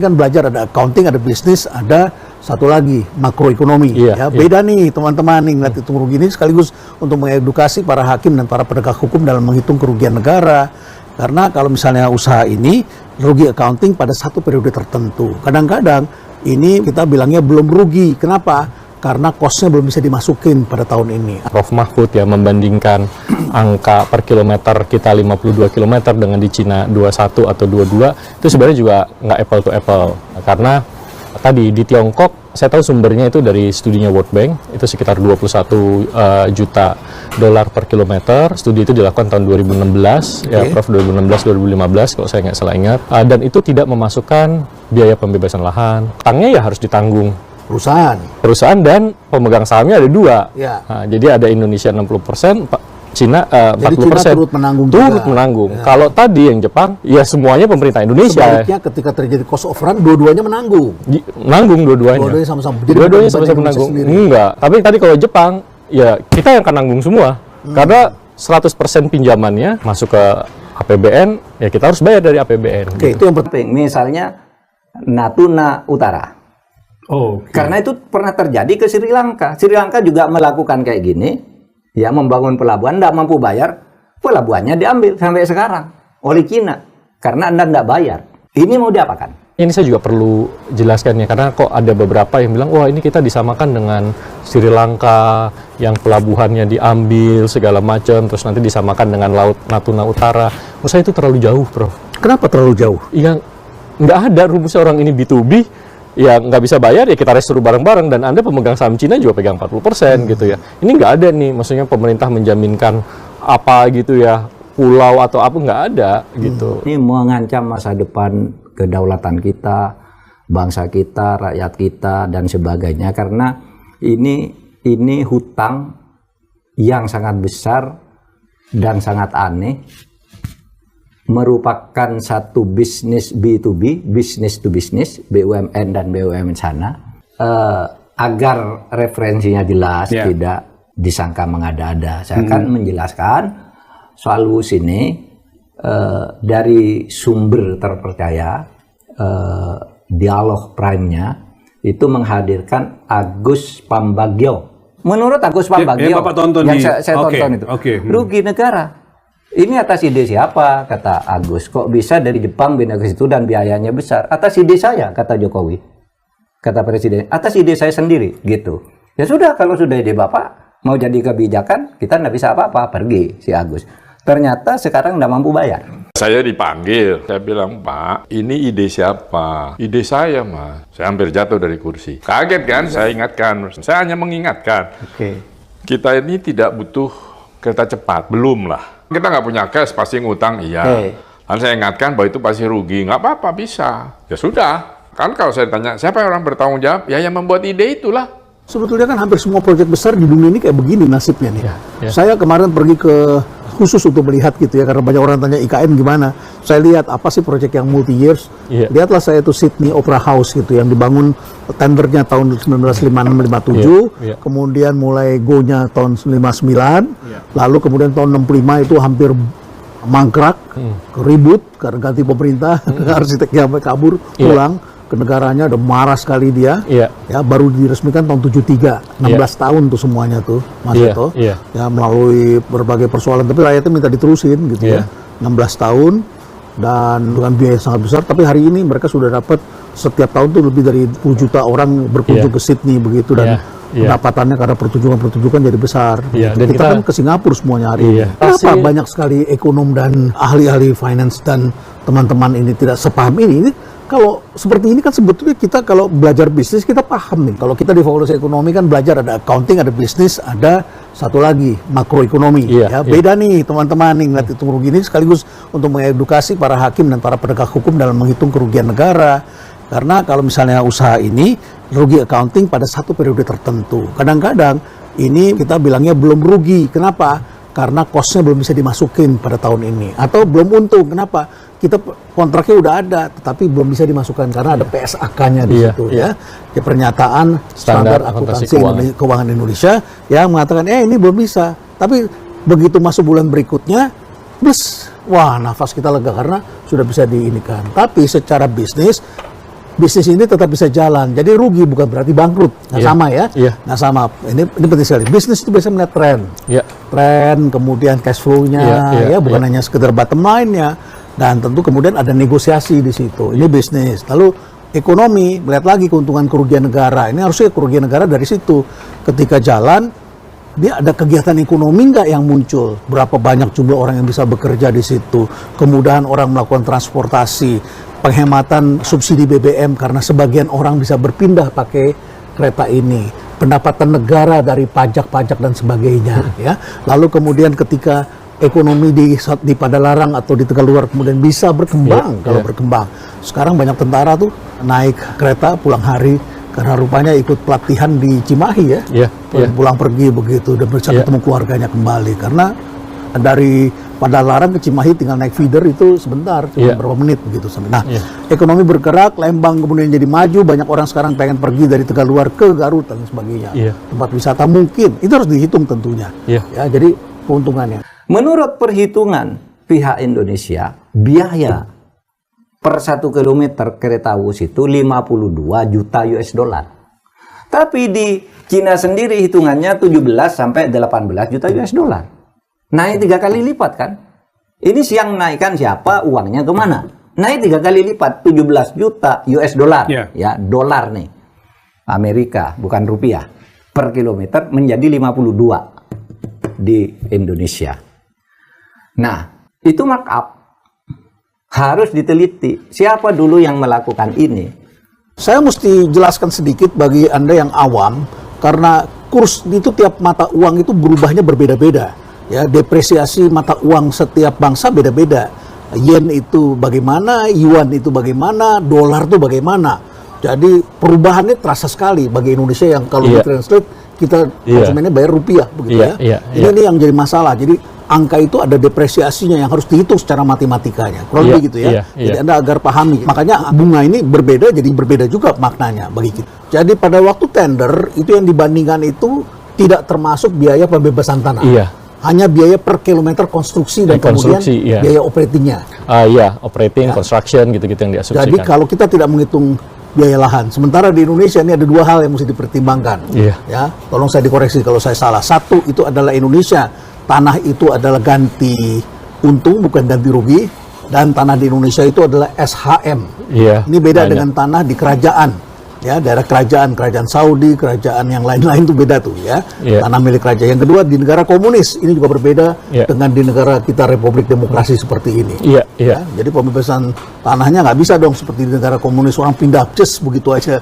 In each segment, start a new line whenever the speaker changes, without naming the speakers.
Kan belajar ada accounting, ada bisnis, ada satu lagi makroekonomi. Beda nih teman-teman nih ngeliat hitung rugi ini sekaligus untuk mengedukasi para hakim dan para penegak hukum dalam menghitung kerugian negara. Karena kalau misalnya usaha ini rugi accounting pada satu periode tertentu. Kadang-kadang ini kita bilangnya belum rugi. Kenapa? Karena cost-nya belum bisa dimasukin pada tahun ini.
Prof Mahfud ya membandingkan angka per kilometer kita 52 km dengan di Cina 21 atau 22 itu sebenarnya juga nggak apple to apple. Karena tadi di Tiongkok saya tahu sumbernya itu dari studinya World Bank itu sekitar 21 juta dolar per kilometer. Studi itu dilakukan tahun 2016 ya Prof 2016-2015 kalau saya nggak salah ingat. Dan itu tidak memasukkan biaya pembebasan lahan. Utangnya ya harus ditanggung perusahaan dan pemegang sahamnya ada dua. Nah, jadi ada Indonesia 60%, Cina 40%.
Jadi Cina turut menanggung.
Kalau tadi yang Jepang, ya semuanya pemerintah Indonesia.
Sebaliknya ketika terjadi cost of run, dua-duanya menanggung.
Menanggung dua-duanya.
Dua-duanya sama-sama.
Dua-duanya sama-sama menanggung. Enggak. Tapi tadi kalau Jepang, ya kita yang akan nanggung semua. Karena 100% pinjamannya masuk ke APBN, ya kita harus bayar dari APBN.
Oke, itu yang penting. Misalnya Natuna Utara. Karena itu pernah terjadi ke Sri Lanka. Sri Lanka juga melakukan kayak gini, ya membangun pelabuhan, tidak mampu bayar, pelabuhannya diambil sampai sekarang oleh Cina karena Anda tidak bayar. Ini mau diapakan?
Ini saya juga perlu jelaskan ya, karena kok ada beberapa yang bilang, wah ini kita disamakan dengan Sri Lanka yang pelabuhannya diambil segala macam, terus nanti disamakan dengan Laut Natuna Utara. Menurut saya itu terlalu jauh, Prof.
Kenapa terlalu jauh?
Yang nggak ada rumusnya, orang ini B2B. Ya nggak bisa bayar ya kita restru bareng-bareng, dan Anda pemegang saham Cina juga pegang 40% gitu ya. Ini nggak ada nih, maksudnya pemerintah menjaminkan apa gitu ya, pulau atau apa, nggak ada gitu.
Ini mengancam masa depan kedaulatan kita, bangsa kita, rakyat kita dan sebagainya, karena ini hutang yang sangat besar dan sangat aneh, merupakan satu bisnis B2B, business to business, BUMN dan BUMN sana, agar referensinya jelas, tidak disangka mengada-ada. Saya akan menjelaskan solusi ini dari sumber terpercaya, Dialog Prime-nya itu menghadirkan Agus Pambagio. Menurut Agus Pambagio, yang saya tonton itu, rugi negara. Ini atas ide siapa? Kata Agus. Kok bisa dari Jepang pindah ke situ dan biayanya besar? Atas ide saya, kata Jokowi. Kata Presiden, atas ide saya sendiri, gitu. Ya sudah, kalau sudah ide Bapak, mau jadi kebijakan, kita nggak bisa apa-apa, pergi si Agus. Ternyata sekarang nggak mampu bayar.
Saya dipanggil, saya bilang, Pak, ini ide siapa? Ide saya, Mas. Saya hampir jatuh dari kursi. Kaget kan? Saya ingatkan. Saya hanya mengingatkan. Kita ini tidak butuh kereta cepat, belum lah. Kita nggak punya cash, pasti ngutang, iya. Lalu saya ingatkan bahwa itu pasti rugi, nggak apa-apa, bisa. Ya sudah, kan kalau saya ditanya, siapa yang orang bertanggung jawab? Ya yang membuat ide itulah.
Sebetulnya kan hampir semua proyek besar di dunia ini kayak begini nasibnya nih. Saya kemarin pergi ke khusus untuk melihat gitu ya, karena banyak orang tanya IKN gimana. Saya lihat apa sih proyek yang multi years. Lihatlah saya itu Sydney Opera House gitu, yang dibangun tendernya tahun 1956-57, kemudian mulai go-nya tahun 59, lalu kemudian tahun 65 itu hampir mangkrak, ribut karena ganti pemerintah, arsiteknya kabur, pulang ke negaranya, udah marah sekali dia. Ya baru diresmikan tahun 73, 16 tahun tuh semuanya tuh Mas Ito. Ya melalui berbagai persoalan, tapi rakyatnya minta diterusin gitu ya. 16 tahun dan dengan biaya yang sangat besar, tapi hari ini mereka sudah dapat setiap tahun tuh lebih dari 10 juta orang berkunjung ke Sydney begitu, dan pendapatannya karena pertunjukan jadi besar. Dan kita kan ke Singapura semuanya hari ini. Kenapa banyak sekali ekonom dan ahli-ahli finance dan teman-teman ini tidak sepaham ini? Kalau seperti ini kan sebetulnya kita kalau belajar bisnis kita paham nih. Kalau kita di fakultas ekonomi kan belajar ada accounting, ada bisnis, ada satu lagi makroekonomi. Beda nih teman-teman nih ngeliat hitung rugi ini sekaligus untuk mengedukasi para hakim dan para penegak hukum dalam menghitung kerugian negara. Karena kalau misalnya usaha ini rugi accounting pada satu periode tertentu. Kadang-kadang ini kita bilangnya belum rugi. Kenapa? Karena cost-nya belum bisa dimasukin pada tahun ini. Atau belum untung. Kenapa? Kita kontraknya udah ada, tetapi belum bisa dimasukkan karena ada PSAK-nya di situ ya. Di pernyataan standar akuntansi keuangan Indonesia yang mengatakan ini belum bisa. Tapi begitu masuk bulan berikutnya, wah nafas kita lega karena sudah bisa diinikan. Tapi secara bisnis bisnis ini tetap bisa jalan. Jadi rugi bukan berarti bangkrut. Nggak sama ya. Nggak sama. Ini penting sekali. Bisnis itu biasa melihat tren. Tren, kemudian cash flow-nya, bukan hanya sekedar bottom line-nya. Dan tentu kemudian ada negosiasi di situ. Ini bisnis. Lalu ekonomi, melihat lagi keuntungan kerugian negara. Ini harusnya kerugian negara dari situ. Ketika jalan, dia ada kegiatan ekonomi nggak yang muncul? Berapa banyak jumlah orang yang bisa bekerja di situ? Kemudahan orang melakukan transportasi, penghematan subsidi BBM karena sebagian orang bisa berpindah pakai kereta ini, pendapatan negara dari pajak-pajak dan sebagainya. Ya. Lalu kemudian ketika ekonomi di Padalarang atau di Tegaluar kemudian bisa berkembang, berkembang. Sekarang banyak tentara tuh naik kereta pulang hari karena rupanya ikut pelatihan di Cimahi pulang pergi begitu dan bisa ketemu keluarganya kembali karena dari Padalarang ke Cimahi tinggal naik feeder itu sebentar, cuma berapa menit begitu. Nah, ekonomi bergerak, Lembang kemudian jadi maju, banyak orang sekarang pengen pergi dari Tegaluar ke Garut dan sebagainya. Tempat wisata mungkin itu harus dihitung tentunya. Ya, jadi keuntungannya.
Menurut perhitungan pihak Indonesia, biaya per 1 kilometer kereta Wus itu 52 juta US dollar. Tapi di Cina sendiri hitungannya 17 sampai 18 juta US dollar. Naik 3 kali lipat kan? Ini siang naikkan siapa, uangnya kemana? Naik 3 kali lipat, 17 juta US dollar. Ya, dolar nih. Amerika, bukan rupiah. Per kilometer menjadi 52 di Indonesia. Nah, itu markup harus diteliti. Siapa dulu yang melakukan ini?
Saya mesti jelaskan sedikit bagi Anda yang awam, karena kurs itu tiap mata uang itu berubahnya berbeda-beda. Ya, depresiasi mata uang setiap bangsa beda-beda. Yen itu bagaimana, yuan itu bagaimana, dolar itu bagaimana. Jadi perubahannya terasa sekali bagi Indonesia yang kalau di-translate kita konsumennya bayar rupiah begitu Ini yang jadi masalah. Jadi angka itu ada depresiasinya yang harus dihitung secara matematikanya. Kurang lebih gitu ya. Jadi Anda agar pahami. Makanya bunga ini berbeda, jadi berbeda juga maknanya bagi kita. Jadi pada waktu tender, itu yang dibandingkan itu tidak termasuk biaya pembebasan tanah. Hanya biaya per kilometer konstruksi dan kemudian biaya operatingnya.
Operating, construction gitu-gitu yang diasumsikan.
Jadi kalau kita tidak menghitung biaya lahan, sementara di Indonesia ini ada 2 hal yang mesti dipertimbangkan. Ya, tolong saya dikoreksi kalau saya salah. Satu, itu adalah Indonesia. Tanah itu adalah ganti untung, bukan ganti rugi. Dan tanah di Indonesia itu adalah SHM. Ini beda dengan tanah di kerajaan. Ya, daerah kerajaan Saudi, kerajaan yang lain-lain itu beda tuh ya. Tanah milik raja. Yang kedua, di negara komunis ini juga berbeda dengan di negara kita Republik Demokrasi seperti ini. Ya, jadi pembebasan tanahnya nggak bisa dong seperti di negara komunis orang pindah begitu aja.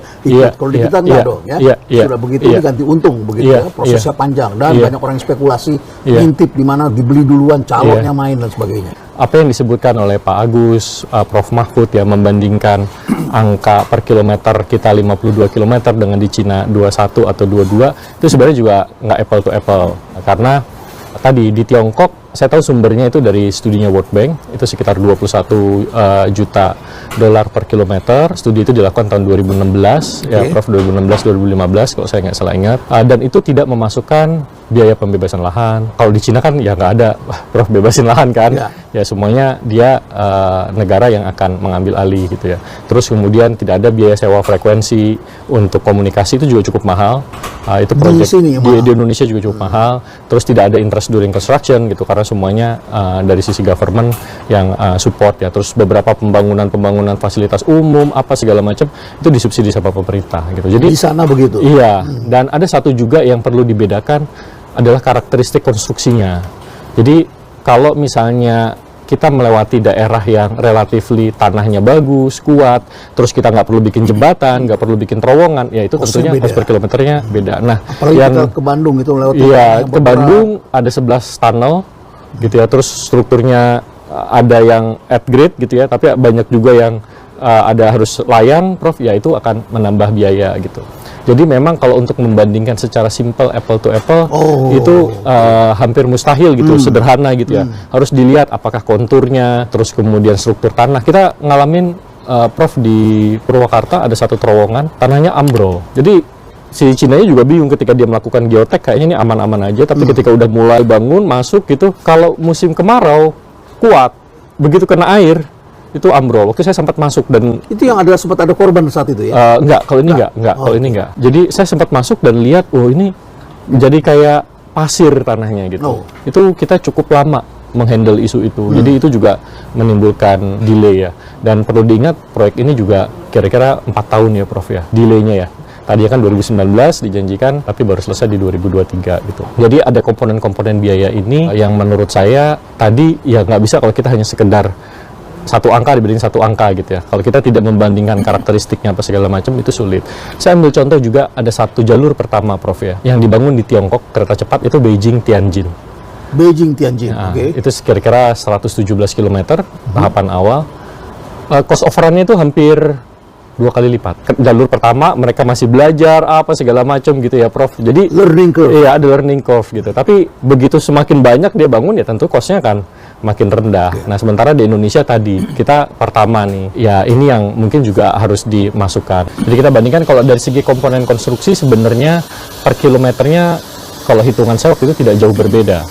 Kalau di kita nggak dong ya. Sudah begitu diganti untung begitu ya. Prosesnya panjang dan banyak orang yang spekulasi ngintip di mana dibeli duluan calonnya main dan sebagainya.
Apa yang disebutkan oleh Pak Agus, Prof Mahfud ya, membandingkan angka per kilometer kita 52 km dengan di Cina 21 atau 22, itu sebenarnya juga nggak apple to apple. Karena tadi di Tiongkok, saya tahu sumbernya itu dari studinya World Bank, itu sekitar 21 juta dolar per kilometer. Studi itu dilakukan tahun 2016, ya Prof, 2016-2015 kalau saya nggak salah ingat. Dan itu tidak memasukkan biaya pembebasan lahan. Kalau di Cina kan ya nggak ada, Prof, bebasin lahan kan. Ya semuanya dia negara yang akan mengambil alih gitu ya. Terus kemudian tidak ada biaya sewa frekuensi untuk komunikasi, itu juga cukup mahal. Itu proyek di Indonesia juga cukup mahal. Terus tidak ada interest during construction gitu, karena semuanya dari sisi government yang support ya. Terus beberapa pembangunan fasilitas umum apa segala macam itu disubsidi sama pemerintah gitu. Jadi
di sana begitu.
Iya, dan ada satu juga yang perlu dibedakan adalah karakteristik konstruksinya. Jadi kalau misalnya kita melewati daerah yang relatifly tanahnya bagus, kuat, terus kita nggak perlu bikin jembatan, nggak perlu bikin terowongan, ya itu tentunya cost per kilometernya beda. Nah,
apalagi yang kita ke Bandung itu melewati.
Iya, ke Bandung ada 11 tunnel gitu ya, terus strukturnya ada yang at grade gitu ya, tapi banyak juga yang ada harus layang, Prof, ya itu akan menambah biaya gitu. Jadi memang kalau untuk membandingkan secara simple apple to apple itu hampir mustahil gitu, sederhana gitu ya. Harus dilihat apakah konturnya, terus kemudian struktur tanah. Kita ngalamin Prof di Purwakarta ada satu terowongan tanahnya ambrol. Jadi si Cinanya juga bingung ketika dia melakukan geotek, kayaknya ini aman-aman aja, tapi ketika udah mulai bangun masuk gitu, kalau musim kemarau kuat, begitu kena air itu ambrol. Waktu saya sempat masuk dan
itu yang sempat ada korban saat itu ya?
Enggak, kalau ini enggak. Kalau ini enggak. Jadi saya sempat masuk dan lihat, oh ini jadi kayak pasir tanahnya gitu. Itu kita cukup lama menghandle isu itu. Jadi itu juga menimbulkan delay ya. Dan perlu diingat proyek ini juga kira-kira 4 tahun ya Prof ya, delaynya ya. Tadi kan 2019 dijanjikan, tapi baru selesai di 2023 gitu. Jadi ada komponen-komponen biaya ini yang menurut saya tadi ya nggak bisa kalau kita hanya sekedar satu angka dibanding satu angka gitu ya. Kalau kita tidak membandingkan karakteristiknya apa segala macam itu sulit. Saya ambil contoh juga ada satu jalur pertama Prof ya, yang dibangun di Tiongkok kereta cepat itu Beijing-Tianjin.
Beijing-Tianjin,
Nah, itu kira-kira 117 km tahapan awal. Cost overrun-nya itu hampir 2 kali lipat. Jalur pertama mereka masih belajar apa segala macam gitu ya Prof. Jadi
learning curve.
Iya, ada learning curve gitu. Tapi begitu semakin banyak dia bangun ya tentu cost-nya kan makin rendah. Nah, sementara di Indonesia tadi kita pertama nih. Ya, ini yang mungkin juga harus dimasukkan. Jadi kita bandingkan kalau dari segi komponen konstruksi sebenarnya per kilometernya kalau hitungan saya waktu itu tidak jauh berbeda.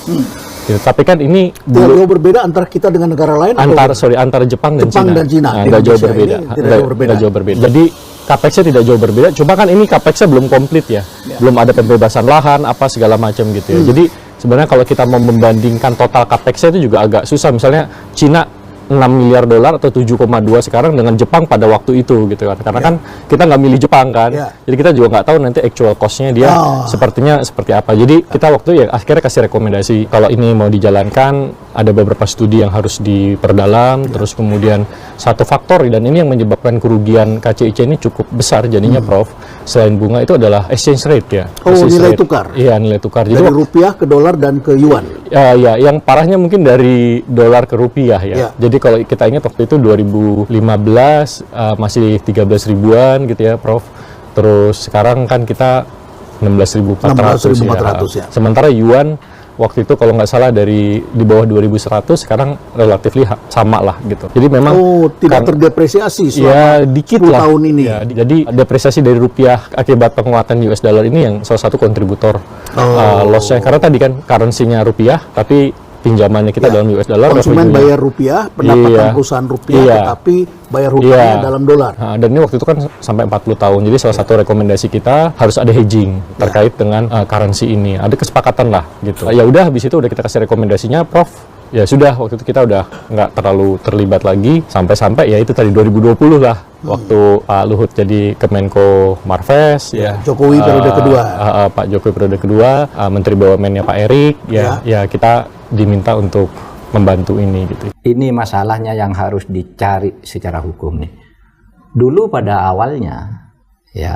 Gitu. Tapi kan ini
jauh berbeda antara kita dengan negara lain
antara Jepang dan Cina. Nggak jauh berbeda. Nggak jauh berbeda. Jadi capex-nya tidak jauh berbeda. Cuma kan ini capex-nya belum komplit ya. Belum ada pembebasan lahan apa segala macam gitu ya. Jadi sebenarnya kalau kita mau membandingkan total capex-nya itu juga agak susah. Misalnya Cina 6 miliar dolar atau 7,2 sekarang dengan Jepang pada waktu itu gitu kan. Karena kan kita nggak milih Jepang kan. Jadi kita juga nggak tahu nanti actual cost-nya dia sepertinya seperti apa. Jadi kita waktu ya akhirnya kasih rekomendasi kalau ini mau dijalankan ada beberapa studi yang harus diperdalam, terus kemudian satu faktor dan ini yang menyebabkan kerugian KCIC ini cukup besar jadinya Prof. Selain bunga itu adalah exchange rate ya.
Nilai tukar.
Iya, nilai tukar. Jadi
dari rupiah ke dolar dan ke yuan.
Ya, yang parahnya mungkin dari dolar ke rupiah ya. Jadi kalau kita ingat waktu itu 2015 masih 13 ribuan gitu ya Prof. Terus sekarang kan kita 16.400 ya. Sementara yuan waktu itu kalau nggak salah dari di bawah 2.100 sekarang relatif sama lah gitu. Jadi memang
tidak terdepresiasi selama
ya dikit
10
lah
tahun ini.
Ya, jadi depresiasi dari rupiah akibat penguatan US dollar ini yang salah satu kontributor loss-nya karena tadi kan currency-nya rupiah tapi pinjamannya kita dalam US dollar.
Konsumen bayar rupiah, pendapatan perusahaan rupiah, tetapi bayar rupiahnya dalam dolar.
Dan ini waktu itu kan sampai 40 tahun. Jadi salah satu rekomendasi kita harus ada hedging terkait dengan currency ini. Ada kesepakatan lah gitu. Ya udah habis itu udah kita kasih rekomendasinya Prof. Ya sudah waktu itu kita udah nggak terlalu terlibat lagi sampai ya itu tadi 2020 lah waktu Pak Luhut jadi Kemenko Marves
Jokowi periode kedua.
Pak Jokowi periode kedua, Menteri BUMN-nya Pak Erik ya kita diminta untuk membantu ini gitu.
Ini masalahnya yang harus dicari secara hukum nih. Dulu pada awalnya ya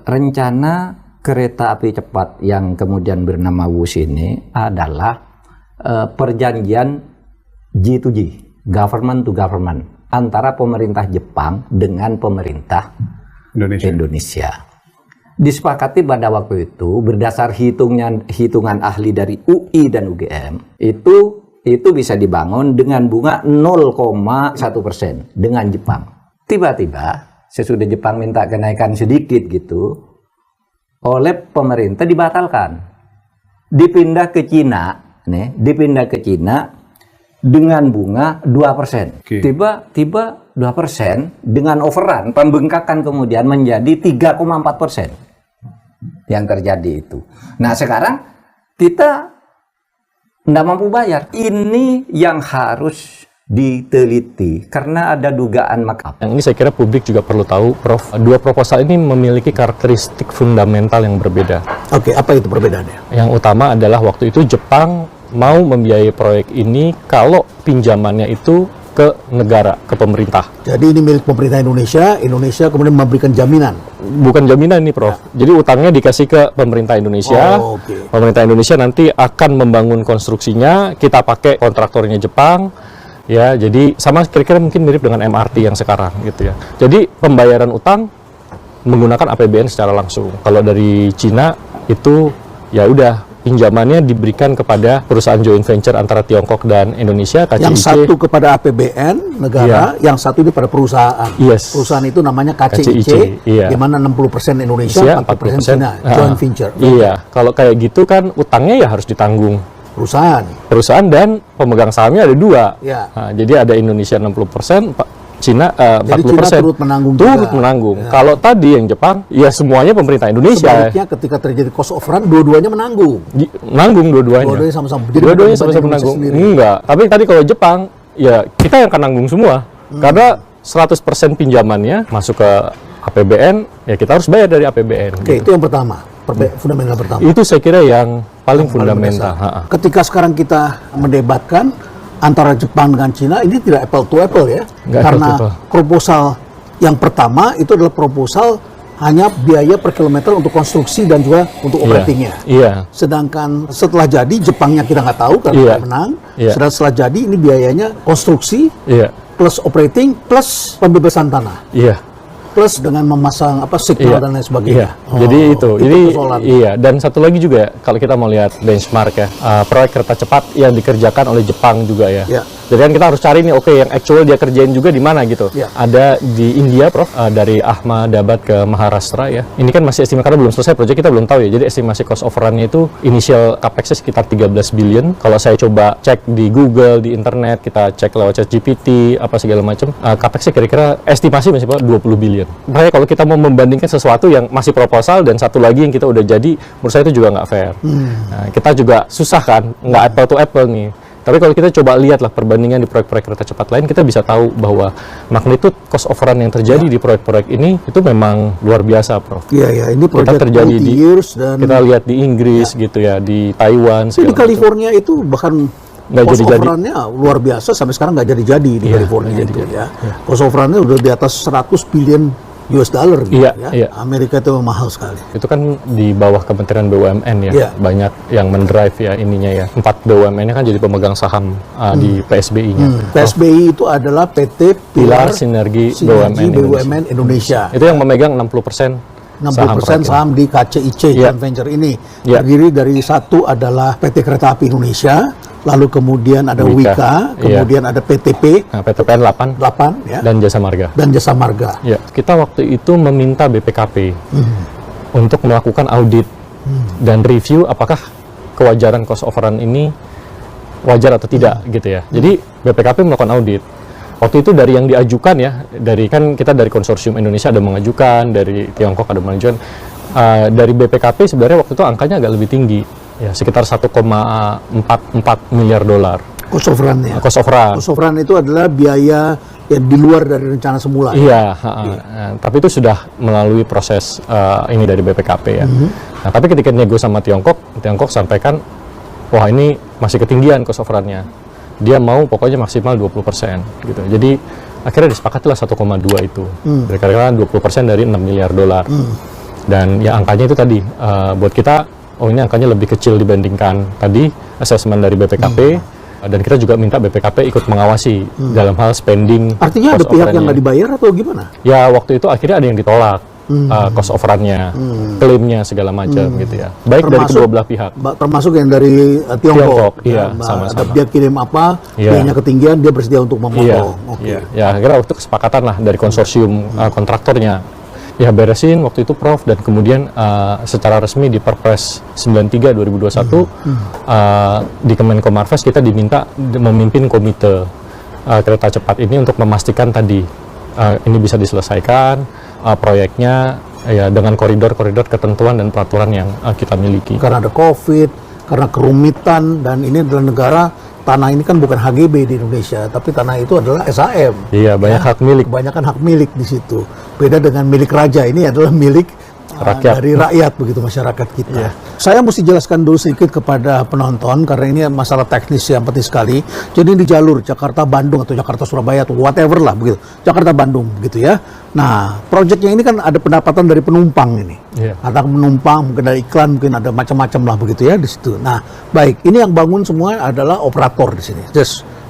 rencana kereta api cepat yang kemudian bernama WUS ini adalah perjanjian G2G, government to government, antara pemerintah Jepang dengan pemerintah Indonesia. Disepakati pada waktu itu berdasar hitungan ahli dari UI dan UGM itu bisa dibangun dengan bunga 0,1% dengan Jepang. Tiba-tiba sesudah Jepang minta kenaikan sedikit gitu oleh pemerintah dibatalkan, dipindah ke Cina dengan bunga 2%. Tiba-tiba 2% dengan overrun, pembengkakan kemudian menjadi 3,4%. Yang terjadi itu. Nah sekarang kita tidak mampu bayar. Ini yang harus diteliti karena ada dugaan makar.
Yang ini saya kira publik juga perlu tahu, Prof. Dua proposal ini memiliki karakteristik fundamental yang berbeda.
Oke, apa itu perbedaannya?
Yang utama adalah waktu itu Jepang mau membiayai proyek ini kalau pinjamannya itu ke negara, ke pemerintah.
Jadi ini milik pemerintah Indonesia kemudian memberikan jaminan.
Bukan jaminan nih Prof. Jadi utangnya dikasih ke pemerintah Indonesia. Pemerintah Indonesia nanti akan membangun konstruksinya, kita pakai kontraktornya Jepang. Ya, jadi sama kira-kira mungkin mirip dengan MRT yang sekarang gitu ya. Jadi pembayaran utang menggunakan APBN secara langsung. Kalau dari Cina itu ya udah pinjamannya diberikan kepada perusahaan joint venture antara Tiongkok dan Indonesia, KCIC.
Yang satu kepada APBN negara, yang satu ini pada perusahaan. Perusahaan itu namanya KCIC, di mana 60% Indonesia, 40% Cina, joint venture.
Iya, kalau kayak gitu kan utangnya ya harus ditanggung Perusahaan dan pemegang sahamnya ada 2.
Ya.
Nah, jadi ada Indonesia 60%, Cina 40%.
Jadi Cina turut menanggung.
Ya. Kalau tadi yang Jepang, ya semuanya pemerintah Indonesia.
Sebaliknya ketika terjadi cost of run, dua-duanya menanggung.
Menanggung dua-duanya.
Dua-duanya sama-sama.
Dua-duanya sama-sama menanggung. Enggak. Tapi tadi kalau Jepang, ya kita yang akan nanggung semua. Karena 100% pinjamannya masuk ke APBN, ya kita harus bayar dari APBN.
Oke, itu yang pertama. Fundamental pertama.
Itu saya kira yang paling fundamental.
Ketika sekarang kita mendebatkan antara Jepang dengan Cina, ini tidak apple to apple ya. Karena proposal yang pertama itu adalah proposal hanya biaya per kilometer untuk konstruksi dan juga untuk operatingnya. Sedangkan setelah jadi, Jepangnya kita nggak tahu karena menang. Sedangkan setelah jadi, ini biayanya konstruksi plus operating plus pembebasan tanah. Plus dengan memasang signal dan lain sebagainya.
Jadi itu dan satu lagi juga kalau kita mau lihat benchmark ya, proyek kereta cepat yang dikerjakan oleh Jepang juga ya. Jadi kan kita harus cari nih, yang actual dia kerjain juga di mana gitu. Ada di India, Prof, dari Ahmedabad ke Maharashtra ya. Ini kan masih estimasi karena belum selesai proyek, kita belum tahu ya. Jadi estimasi cost overrun-nya itu initial capex-nya sekitar 13 billion. Kalau saya coba cek di Google, di internet, kita cek lewat ChatGPT, apa segala macam, capex-nya kira-kira estimasi masih 20 billion. Makanya kalau kita mau membandingkan sesuatu yang masih proposal dan satu lagi yang kita udah jadi, menurut saya itu juga nggak fair. Nah, kita juga susah kan, nggak apple to apple nih. Tapi kalau kita coba lihatlah perbandingan di proyek-proyek kereta cepat lain, kita bisa tahu bahwa magnitude cost overrun yang terjadi di proyek-proyek ini itu memang luar biasa, Prof.
Iya, ini proyek
terjadi di
dan
kita lihat di Inggris gitu ya, di Taiwan.
Di California itu bahkan cost overrun-nya luar biasa, sampai sekarang nggak jadi-jadi di California itu ya. Cost overrun-nya udah di atas 100 billion US dollar gitu ya. Amerika itu mahal sekali. Itu
kan di bawah Kementerian BUMN ya. Banyak yang mendrive ya ininya ya. 4 BUMN-nya kan jadi pemegang saham di PSBI-nya.
PSBI itu adalah PT
Pilar Sinergi
BUMN Indonesia.
Itu yang memegang 60%
saham di KCIC joint venture ini. Terdiri dari satu adalah PT Kereta Api Indonesia, lalu kemudian ada Wika, kemudian ada PTP,
PTPN 8
ya.
dan Jasa Marga. Kita waktu itu meminta BPKP untuk melakukan audit dan review apakah kewajaran cost overrun ini wajar atau tidak gitu ya. Jadi BPKP melakukan audit. Waktu itu dari yang diajukan ya, kita dari konsorsium Indonesia ada mengajukan, dari Tiongkok ada mengajukan, dari BPKP sebenarnya waktu itu angkanya agak lebih tinggi, ya sekitar 1,44 miliar dolar.
Cost overrun-nya.
Cost
overrun itu adalah biaya yang di luar dari rencana semula.
Tapi itu sudah melalui proses ini dari BPKP ya. Nah, tapi ketika nego sama Tiongkok sampaikan, wah ini masih ketinggian cost overrun-nya. Dia mau pokoknya maksimal 20% gitu. Jadi akhirnya disepakatilah 1,2 itu. Kira-kira 20% dari 6 miliar dolar. Dan ya angkanya itu tadi buat kita, ini angkanya lebih kecil dibandingkan tadi assessment dari BPKP. Dan kita juga minta BPKP ikut mengawasi dalam hal spending.
Artinya ada pihak yang nggak dibayar atau gimana?
Ya waktu itu akhirnya ada yang ditolak. Cost overrun-nya, klaimnya segala macam gitu ya. Baik dari kedua belah pihak.
Termasuk yang dari Tiongkok.
Sama-sama.
Dia kirim apa, biayanya ketinggian, dia bersedia untuk memotong.
Ya akhirnya waktu itu kesepakatan lah dari konsorsium kontraktornya. Ya beresin waktu itu, Prof, dan kemudian secara resmi di Perpres 93 2021 di Kemenko Marves kita diminta memimpin komite kereta cepat ini untuk memastikan tadi ini bisa diselesaikan proyeknya ya dengan koridor-koridor ketentuan dan peraturan yang kita miliki.
Karena ada COVID, karena kerumitan, dan ini adalah negara, tanah ini kan bukan HGB di Indonesia, tapi tanah itu adalah SAM.
Iya, banyak hak milik.
Kebanyakan hak milik di situ. Beda dengan milik raja, ini adalah milik dari rakyat, begitu masyarakat kita. Saya mesti jelaskan dulu sedikit kepada penonton, karena ini masalah teknis yang penting sekali. Jadi di jalur Jakarta-Bandung atau Jakarta-Surabaya atau whatever lah begitu, Jakarta-Bandung gitu ya. Nah, proyeknya ini kan ada pendapatan dari penumpang ini. Ada penumpang, mungkin ada iklan, mungkin ada macam-macam lah begitu ya di situ. Nah, baik, ini yang bangun semua adalah operator di sini.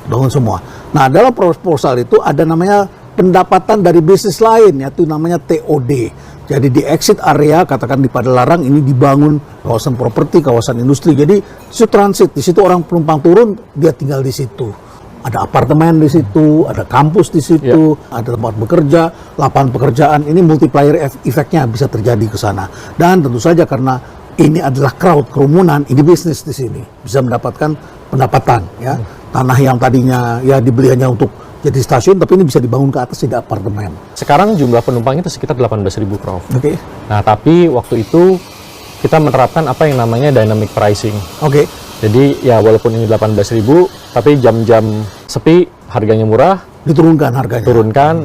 Bangun semua. Nah, dalam proposal itu ada namanya pendapatan dari bisnis lain, yaitu namanya TOD. Jadi di exit area, katakan di Padalarang, ini dibangun kawasan properti, kawasan industri. Jadi itu transit, di situ orang penumpang turun, dia tinggal di situ. Ada apartemen di situ, ada kampus di situ, ada tempat bekerja, lapangan pekerjaan. Ini multiplier efeknya bisa terjadi ke sana. Dan tentu saja karena ini adalah crowd, kerumunan, ini bisnis di sini. Bisa mendapatkan pendapatan, ya. Tanah yang tadinya ya dibeli hanya untuk jadi stasiun, tapi ini bisa dibangun ke atas jadi apartemen.
Sekarang jumlah penumpangnya itu sekitar 18.000, Prof.
Oke.
Nah, tapi waktu itu kita menerapkan apa yang namanya dynamic pricing.
Oke.
Jadi ya walaupun ini 18.000, tapi jam-jam sepi harganya murah,
Diturunkan harganya.
turunkan,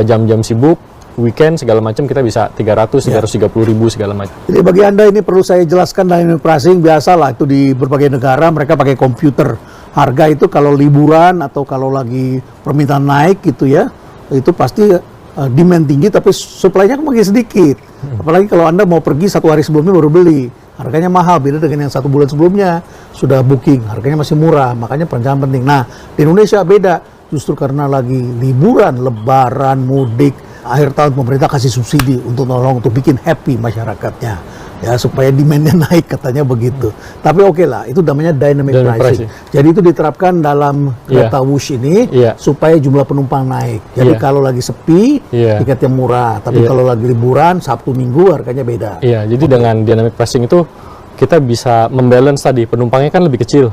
jam-jam sibuk, weekend segala macam kita bisa 300, 330.000 segala macam.
Jadi bagi Anda ini perlu saya jelaskan, dynamic pricing biasalah itu di berbagai negara mereka pakai komputer. Harga itu kalau liburan atau kalau lagi permintaan naik gitu ya, itu pasti demand tinggi tapi supply-nya makin sedikit. Apalagi kalau Anda mau pergi 1 hari sebelumnya baru beli, harganya mahal, beda dengan yang 1 bulan sebelumnya sudah booking, harganya masih murah, makanya perencanaan penting. Nah, di Indonesia beda, justru karena lagi liburan, lebaran, mudik, akhir tahun pemerintah kasih subsidi untuk nolong, untuk bikin happy masyarakatnya. Ya, supaya demand-nya naik katanya begitu. Tapi oke lah, itu namanya dynamic pricing. Jadi itu diterapkan dalam kereta Wush ini supaya jumlah penumpang naik. Jadi kalau lagi sepi, tiketnya murah. Tapi kalau lagi liburan, Sabtu Minggu harganya beda.
Iya, jadi dengan dynamic pricing itu kita bisa membalance tadi, penumpangnya kan lebih kecil.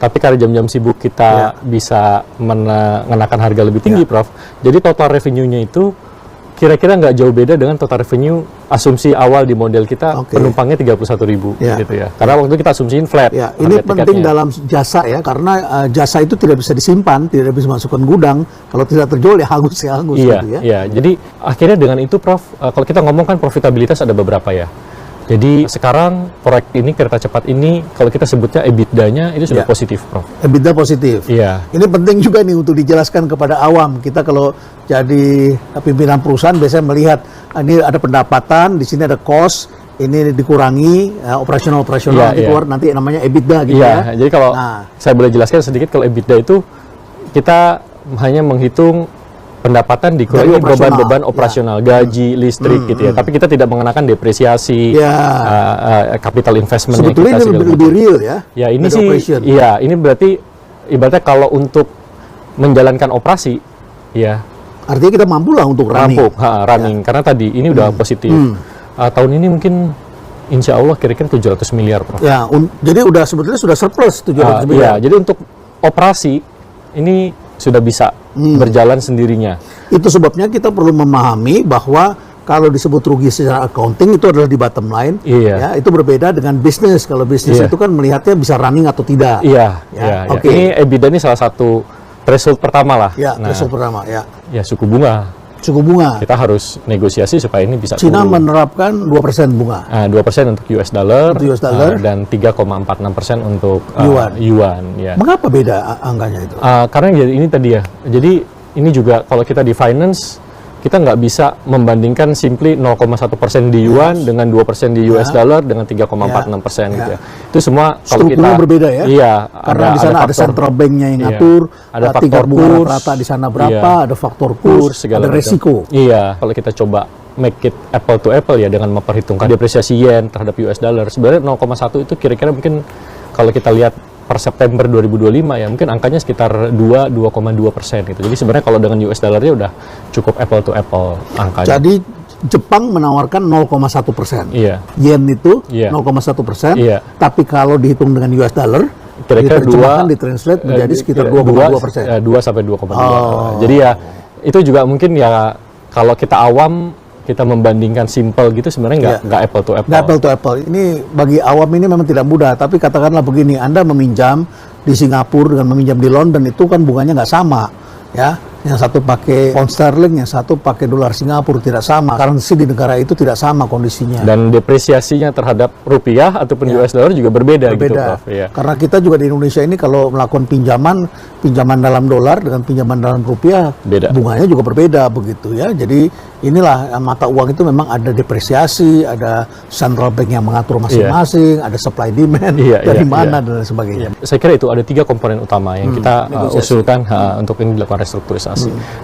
Tapi karena jam-jam sibuk kita bisa mengenakan harga lebih tinggi, Prof. Jadi total revenue-nya itu kira-kira nggak jauh beda dengan total revenue asumsi awal di model kita, penumpangnya 31.000 gitu ya. Karena waktu itu kita asumsiin flat.
Ini penting dalam jasa ya, karena jasa itu tidak bisa disimpan, tidak bisa masukkan gudang. Kalau tidak terjual ya hangus gitu ya.
Iya, jadi akhirnya dengan itu, Prof, kalau kita ngomongkan profitabilitas ada beberapa ya. Jadi sekarang proyek ini, kereta cepat ini, kalau kita sebutnya EBITDA-nya itu sudah positif, Prof.
EBITDA positif.
Iya.
Ini penting juga nih untuk dijelaskan kepada awam. Kita kalau jadi pimpinan perusahaan biasanya melihat ini ada pendapatan, di sini ada cost, ini dikurangi operasional nanti keluar nanti namanya EBITDA gitu ya.
Jadi kalau saya boleh jelaskan sedikit, kalau EBITDA itu kita hanya menghitung pendapatan dikurangi beban-beban operasional, gaji, listrik gitu ya. Tapi kita tidak mengenakan depresiasi, capital investment.
Sebetulnya ini lebih real ya.
Ya ini sih, iya ini berarti ibaratnya kalau untuk menjalankan operasi, ya.
Artinya kita mampu lah untuk
running. Karena tadi ini udah positif. Tahun ini mungkin insya Allah kira-kira 700 miliar, Prof.
Ya, jadi sebetulnya sudah surplus 700 miliar.
Jadi untuk operasi ini sudah bisa berjalan sendirinya.
Itu sebabnya kita perlu memahami bahwa kalau disebut rugi secara accounting itu adalah di bottom line. Ya, itu berbeda dengan bisnis. Kalau bisnis itu kan melihatnya bisa running atau tidak.
Ini EBITDA ini salah satu threshold pertama lah.
Threshold pertama.
Ya, suku bunga. Kita harus negosiasi supaya ini bisa
Cina menerapkan 2% bunga.
2% untuk US dollar, dan 3,46% untuk yuan. Ya.
Mengapa beda angkanya itu?
Karena ini tadi ya. Jadi ini juga kalau kita di finance, kita nggak bisa membandingkan simply 0,1% di yuan dengan 2% di US dollar dengan 3,46% gitu ya. Itu semua kalau kita
berbeda ya.
Iya,
karena di sana ada central bank-nya yang ngatur,
ada
tingkat
faktor
bunga
kurs,
rata di sana berapa, ada faktor kurs, ada resiko.
Iya, kalau kita coba make it apple to apple ya dengan memperhitungkan depresiasi yen terhadap US dollar, sebenarnya 0,1 itu kira-kira mungkin kalau kita lihat per September 2025 ya mungkin angkanya sekitar 2,2% gitu. Jadi sebenarnya kalau dengan US dollarnya udah cukup apple to apple angkanya.
Jadi Jepang menawarkan 0,1%. Yen itu 0,1%. Tapi kalau dihitung dengan US dollar,
kira-kira
ditranslate menjadi sekitar 2,2%.
2 sampai 2,2. Jadi ya itu juga mungkin ya kalau kita awam kita membandingkan simple gitu sebenarnya nggak apple to apple.
Nggak apple to apple. Ini bagi awam ini memang tidak mudah. Tapi katakanlah begini, Anda meminjam di Singapura dengan meminjam di London itu kan bunganya nggak sama, ya. Yang satu pakai pound sterling, yang satu pakai dolar Singapura, tidak sama. Currency di negara itu tidak sama kondisinya.
Dan depresiasinya terhadap rupiah ataupun US dollar juga berbeda. Gitu, Prof.
Karena kita juga di Indonesia ini kalau melakukan pinjaman dalam dolar dengan pinjaman dalam rupiah, bunganya juga berbeda begitu ya. Jadi inilah mata uang itu memang ada depresiasi, ada central bank yang mengatur masing-masing, ada supply demand dari mana dan sebagainya.
Saya kira itu ada 3 komponen utama yang kita usulkan untuk ini dilakukan restrukturisasi.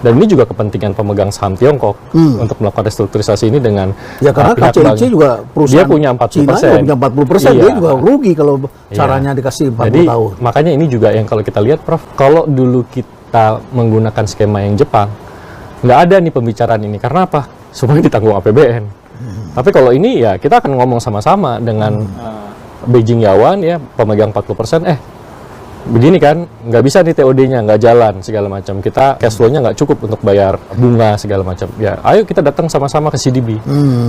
Dan ini juga kepentingan pemegang saham Tiongkok untuk melakukan restrukturisasi ini dengan
karena KCIC juga perusahaan
dia punya 40%.
Cina punya 40%, dia juga rugi kalau caranya dikasih 40 tahun.
Makanya ini juga yang kalau kita lihat, Prof, kalau dulu kita menggunakan skema yang Jepang, nggak ada nih pembicaraan ini. Karena apa? Semuanya ditanggung APBN. Tapi kalau ini ya kita akan ngomong sama-sama dengan Beijing Yawan ya, pemegang 40%, begini kan, nggak bisa nih TOD-nya, nggak jalan, segala macam. Kita cash flow-nya nggak cukup untuk bayar bunga, segala macam. Ya, ayo kita datang sama-sama ke CDB.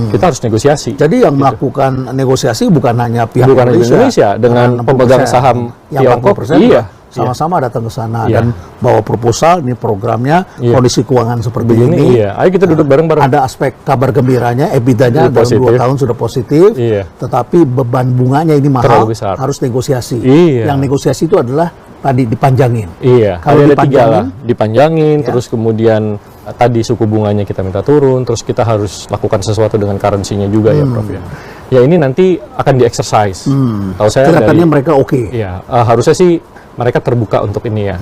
Kita harus negosiasi.
Jadi yang melakukan negosiasi bukan hanya pihak
Indonesia dengan pemegang saham Tiongkok, iya.
Sama-sama datang ke sana dan bawa proposal, ini programnya, kondisi keuangan seperti ini.
Iya. Ayo kita duduk bareng-bareng.
Ada aspek kabar gembiranya, EBITDA-nya dalam 2 tahun sudah positif, tetapi beban bunganya ini mahal, harus negosiasi. Yang negosiasi itu adalah tadi dipanjangin.
Kalau ada 3 lah, dipanjangin, terus kemudian tadi suku bunganya kita minta turun, terus kita harus lakukan sesuatu dengan currency-nya juga ya Prof ya. Ya ini nanti akan di-exercise. Tahu saya
kelihatannya mereka oke.
Iya, harusnya sih mereka terbuka untuk ini ya.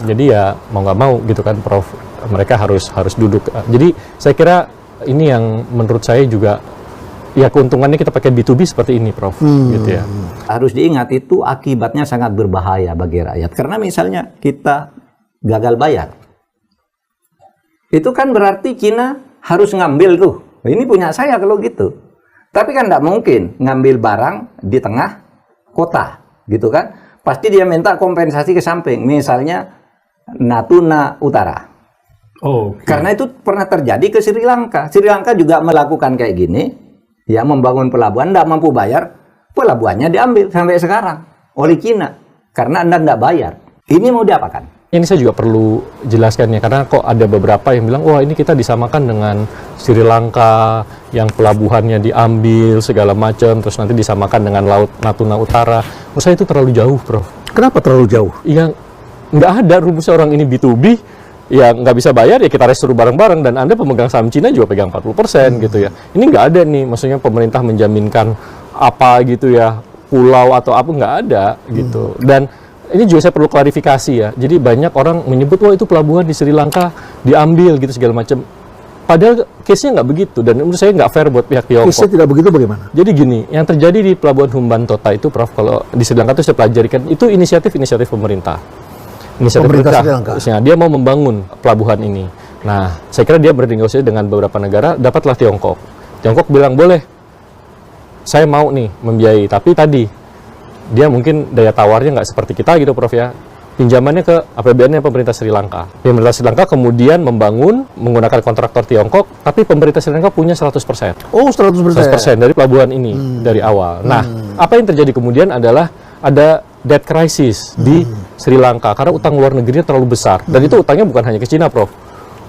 Jadi ya mau nggak mau gitu kan Prof, mereka harus duduk. Jadi saya kira ini yang menurut saya juga ya keuntungannya kita pakai B2B seperti ini Prof. Gitu ya.
Harus diingat itu akibatnya sangat berbahaya bagi rakyat. Karena misalnya kita gagal bayar, itu kan berarti Cina harus ngambil tuh. Ini punya saya kalau gitu. Tapi kan nggak mungkin ngambil barang di tengah kota, gitu kan? Pasti dia minta kompensasi ke samping, misalnya Natuna Utara. Karena itu pernah terjadi ke Sri Lanka. Sri Lanka juga melakukan kayak gini, ya membangun pelabuhan, tidak mampu bayar, pelabuhannya diambil sampai sekarang oleh Cina karena Anda tidak bayar. Ini mau diapakan?
Ini saya juga perlu jelaskan ya, karena kok ada beberapa yang bilang, wah ini kita disamakan dengan Sri Lanka yang pelabuhannya diambil segala macam, terus nanti disamakan dengan Laut Natuna Utara. Menurut saya itu terlalu jauh, Prof.
Kenapa terlalu jauh?
Ya nggak ada rumusnya, orang ini B2B, ya nggak bisa bayar ya kita restruh bareng-bareng, dan Anda pemegang saham Cina juga pegang 40% gitu ya. Ini nggak ada nih, maksudnya pemerintah menjaminkan apa gitu ya, pulau atau apa, nggak ada gitu. Dan ini juga saya perlu klarifikasi ya. Jadi banyak orang menyebut, wah itu pelabuhan di Sri Lanka diambil gitu segala macam. Padahal case-nya nggak begitu, dan menurut saya nggak fair buat pihak Tiongkok.
Case-nya tidak begitu bagaimana?
Jadi gini, yang terjadi di pelabuhan Hambantota itu, Prof, kalau di Sri Lanka itu saya pelajari kan, itu inisiatif pemerintah.
Pemerintah Sri Lanka.
Dia mau membangun pelabuhan ini. Nah, saya kira dia bernegosiasi dengan beberapa negara, dapatlah Tiongkok. Tiongkok bilang, boleh, saya mau nih membiayai, tapi tadi dia mungkin daya tawarnya nggak seperti kita gitu Prof ya. Pinjamannya ke APBN-nya pemerintah Sri Lanka. Pemerintah Sri Lanka kemudian membangun menggunakan kontraktor Tiongkok, tapi pemerintah Sri Lanka punya 100%.
Oh, 100%
dari pelabuhan ini dari awal. Nah, apa yang terjadi kemudian adalah ada debt crisis di Sri Lanka karena utang luar negerinya terlalu besar. Dan itu utangnya bukan hanya ke Cina, Prof.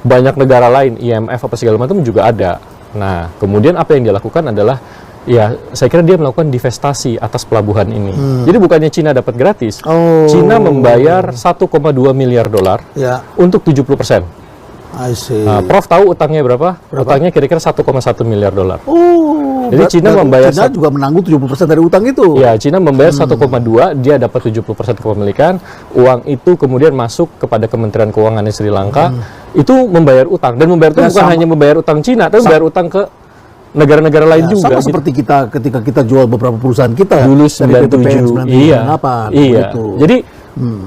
Banyak negara lain, IMF apa segala macam juga ada. Nah, kemudian apa yang dia lakukan adalah ya, saya kira dia melakukan divestasi atas pelabuhan ini. Jadi bukannya Cina dapat gratis. Cina membayar 1,2 miliar dolar untuk 70%.
I see.
Prof tahu utangnya berapa? Utangnya kira-kira 1,1 miliar dolar. Jadi Cina membayar...
Cina juga menanggung 70% dari utang itu.
Ya, Cina membayar 1,2, dia dapat 70% kepemilikan. Uang itu kemudian masuk kepada Kementerian Keuangan Sri Lanka. Itu membayar utang. Dan membayar itu bukan hanya membayar utang Cina, tapi membayar utang ke negara-negara lain juga.
Sama seperti kita ketika kita jual beberapa perusahaan kita
dulu 97, iya.
Gitu.
Jadi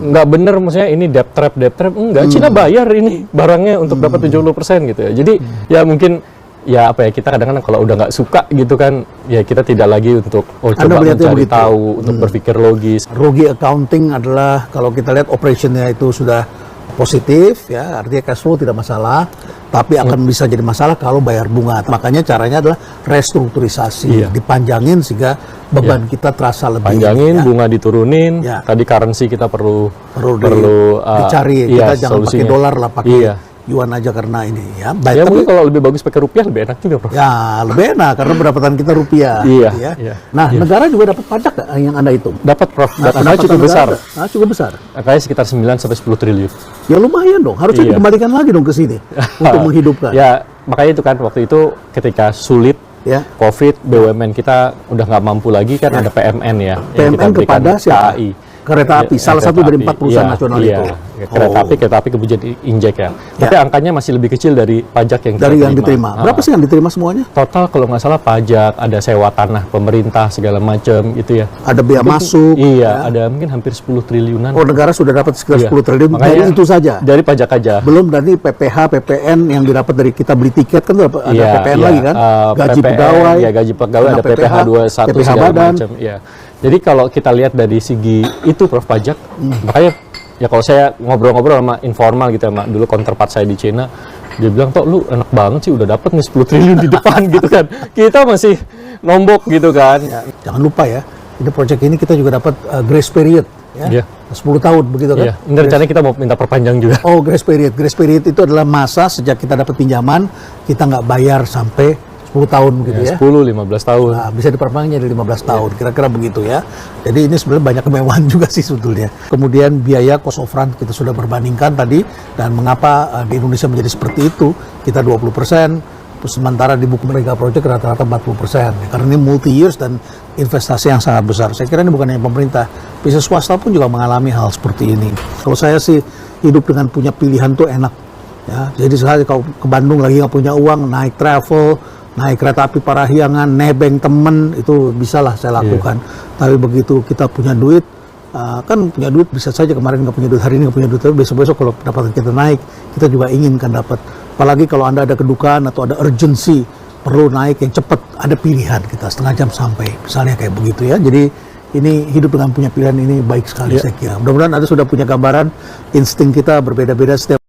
nggak benar, maksudnya ini debt trap enggak. Cina bayar ini barangnya untuk dapat 70% gitu ya. Jadi ya mungkin ya apa ya, kita kadang-kadang kalau udah nggak suka gitu kan, ya kita tidak lagi untuk coba mencari tahu, untuk berpikir logis.
Rugi accounting adalah kalau kita lihat operationnya itu sudah positif ya, artinya cash flow tidak masalah, tapi akan bisa jadi masalah kalau bayar bunga. Makanya caranya adalah restrukturisasi, dipanjangin sehingga beban kita terasa lebih.
Panjangin, bunga diturunin. Tadi currency kita perlu
dicari. Kita jangan pakai dolar lah, pakai yuan aja karena ini ya.
Ya mungkin kalau lebih bagus pakai rupiah lebih enak juga, Prof.
Ya lebih enak karena pendapatan kita rupiah. Nah, negara juga dapat pajak gak yang Anda hitung?
Dapat, Prof. Datanya cukup besar.
Cukup besar.
Angkanya sekitar 9 sampai 10 triliun.
Ya lumayan dong. Harusnya dikembalikan lagi dong ke sini untuk menghidupkan.
Ya, makanya itu kan waktu itu ketika sulit COVID, BUMN kita udah nggak mampu lagi kan, ada PMN ya.
PMN kepada siapa?
KAI.
kereta api, salah satu dari 4 perusahaan nasional itu.
Kereta api kemudian injek ya. Tapi angkanya masih lebih kecil dari pajak yang
diterima. Berapa sih yang diterima semuanya?
Total kalau nggak salah pajak, ada sewa tanah pemerintah segala macam itu ya.
Ada biaya masuk.
Iya, ada mungkin hampir 10 triliunan.
Oh, negara sudah dapat sekitar 10 triliun dari itu saja.
Dari pajak aja.
Belum dari PPH, PPN yang didapat dari kita beli tiket kan ada PPN lagi kan? Gaji pegawai.
Ya, gaji pegawai ada PPH 21
PPH
segala
badan.
macam. Ya. Jadi kalau kita lihat dari segi itu Prof pajak, makanya ya kalau saya ngobrol-ngobrol sama informal gitu sama dulu counterpart saya di Cina, dia bilang, "Tok, lu enak banget sih udah dapat nih 10 triliun di depan," gitu kan. Kita masih nombok gitu kan.
Ya, jangan lupa ya, ini proyek ini kita juga dapat grace period ya. 10 tahun begitu kan.
Ini rencananya kita mau minta perpanjang juga.
Oh, grace period. Grace period itu adalah masa sejak kita dapat pinjaman, kita nggak bayar sampai 10 tahun begitu ya.
10-15 tahun.
Nah, bisa diperpanjang jadi 15 tahun, kira-kira begitu ya. Jadi ini sebenarnya banyak kemewahan juga sih sebetulnya. Kemudian biaya cost of run kita sudah perbandingkan tadi, dan mengapa di Indonesia menjadi seperti itu, kita 20%, sementara di buku mereka project rata-rata 40%. Karena ini multi years dan investasi yang sangat besar. Saya kira ini bukan hanya pemerintah, bisnis swasta pun juga mengalami hal seperti ini. Kalau saya sih hidup dengan punya pilihan tuh enak. Ya, jadi saya kalau ke Bandung lagi nggak punya uang, naik travel, naik kereta api Parahyangan, nebeng temen, itu bisalah saya lakukan. Tapi begitu kita punya duit, kan punya duit bisa saja kemarin nggak punya duit, hari ini nggak punya duit, tapi besok-besok kalau pendapatan kita naik, kita juga inginkan dapat. Apalagi kalau Anda ada kedukaan atau ada urgency, perlu naik yang cepat, ada pilihan kita setengah jam sampai, misalnya kayak begitu ya. Jadi ini hidup dengan punya pilihan ini baik sekali saya kira. Mudah-mudahan Anda sudah punya gambaran, insting kita berbeda-beda setiap